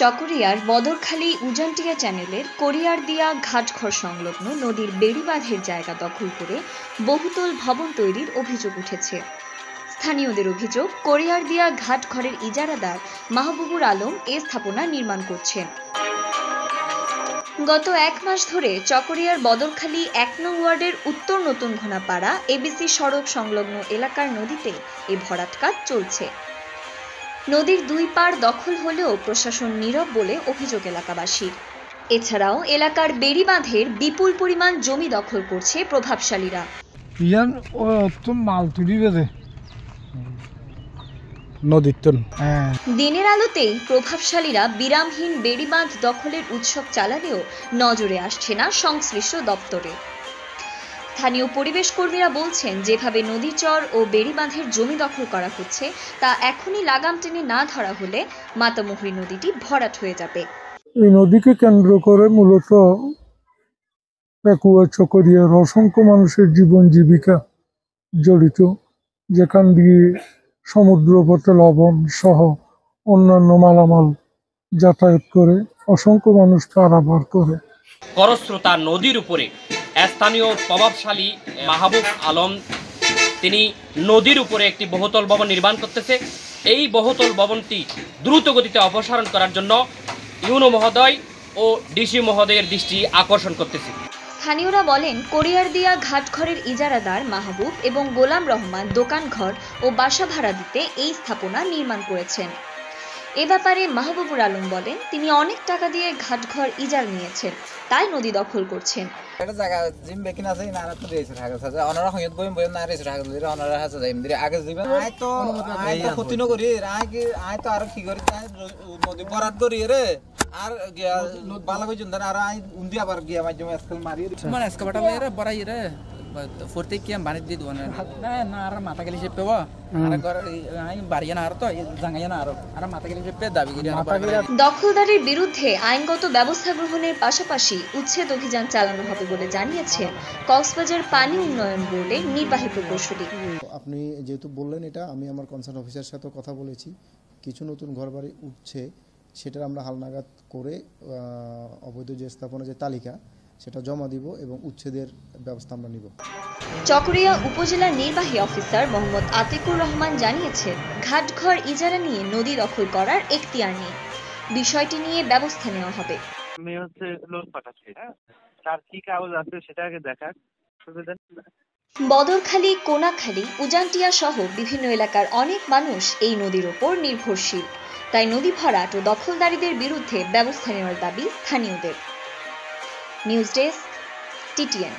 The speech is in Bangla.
চকরিয়ার বদরখালী উজানটিয়া চ্যানেলের কোরিয়ারদিয়া ঘাটঘর সংলগ্ন নদীর বেড়িবাঁধের জায়গা দখল করে বহুতল ভবন তৈরির অভিযোগ উঠেছে। স্থানীয়দের অভিযোগ, কোরিয়ারদিয়া ঘাটঘরের ইজারাদার মাহবুবুর আলম এ স্থাপনা নির্মাণ করছেন। গত এক মাস ধরে চকরিয়ার বদরখালী ১ নং ওয়ার্ডের উত্তর নতুন ঘোনাপাড়া এবিসি সড়ক সংলগ্ন এলাকার নদীতে এই ভরাট কাজ চলছে। নদীর দুই পাড় দখল হলেও প্রশাসন নীরব বলে অভিযোগ এলাকাবাসীর। এছাড়াও এলাকার বেড়িবাঁধের বিপুল পরিমাণ জমি দখল করছে প্রভাবশালীরা। দিনের আলোতেই প্রভাবশালীরা বিরামহীন বেড়িবাঁধ দখলের উৎসব চালালেও নজরে আসছে না সংশ্লিষ্ট দপ্তরে। স্থানীয় পরিবেশ কর্মীরা বলছেন, যেভাবে নদীর চর ও বেড়িবাঁধের জমি দখল করা হচ্ছে তা এখনই লাগাম টেনে না ধরা হলে মাতামুহুরী নদীটি ভরাট হয়ে যাবে। এই নদীকে কেন্দ্র করে মূলত পেকুয়া চকরিয়ার অসংখ্য মানুষের জীবন জীবিকা জড়িত, যেখান দিয়ে সমুদ্রপথে লবণ সহ অন্যান্য মালামাল যাতায়াত করে অসংখ্য মানুষ পারাপার করে। খরস্রোতা নদীর উপরে স্থানীয় প্রভাবশালী মাহবুব আলম তিনি নদীর উপরে একটি বহুতল ভবন নির্মাণ করতেছে। এই বহুতল ভবনটি দ্রুত গতিতে অপসারণ করার জন্য ইউনো মহোদয় ও ডিসি মহোদয়ের দৃষ্টি আকর্ষণ করতেছে। স্থানীয়রা বলেন, কোরিয়ারদিয়া ঘাটঘরের ইজারাদার মাহবুব এবং গোলাম রহমান দোকানঘর ও বাসা ভাড়া দিতে এই স্থাপনা নির্মাণ করেছেন। এ ব্যাপারে মাহবুবুর আলম বলেন, তিনি অনেক টাকা দিয়ে ঘাটঘর ইজার নিয়েছেন, তাই নদী দখল করছেন। আর বালা কইজন আর আই উন্দি আবার গিয়া মাধ্যমে আজকাল মারি মানে এসকাবাটা রে বড়াই রে ফোরতে কি আমি বানি দি দোন না আর মাথা গেলি চেপে বা আর ঘর আই বাড়িয়া না আর তো জাঙ্গাইয়া না আর মাথা গেলি চেপে দাবি করি দখলদারের বিরুদ্ধে আইনগত ব্যবস্থা গ্রহণের পাশাপাশি উচ্ছেদ অভিযান চালানো হবে বলে জানিয়েছেন কক্সবাজার পানি উন্নয়ন বোর্ডের নির্বাহী প্রকৌশলী। আপনি যেহেতু বললেন, এটা আমি আমার কনসার্ন অফিসারের সাথে কথা বলেছি। কিছু নতুন ঘরবাড়ি উঠছে, সেটার আমরা হালনাগাদ করে অবৈধ যে স্থাপনা যে তালিকা সেটা জমা দিব এবং উচ্ছেদের ব্যবস্থা আমরা নিব। চকরিয়া উপজেলার নির্বাহী অফিসার মোহাম্মদ আতিকুর রহমান জানিয়েছেন, ঘাটঘর ইজারা নিয়ে নদী দখল করার এখতিয়ার নেই, বিষয়টি নিয়ে ব্যবস্থা নেওয়া হবে। আমি হচ্ছে লোক পাঠাচ্ছি, তার কি কাগজ আছে সেটা আগে দেখাক। বদরখালী, কোনাখালী, উজানটিয়া সহ বিভিন্ন এলাকার অনেক মানুষ এই নদীর ওপর নির্ভরশীল, তাই নদী ভরাট ও দখলদারীদের বিরুদ্ধে ব্যবস্থা নেওয়ার দাবি স্থানীয়দের। News desk, TTN.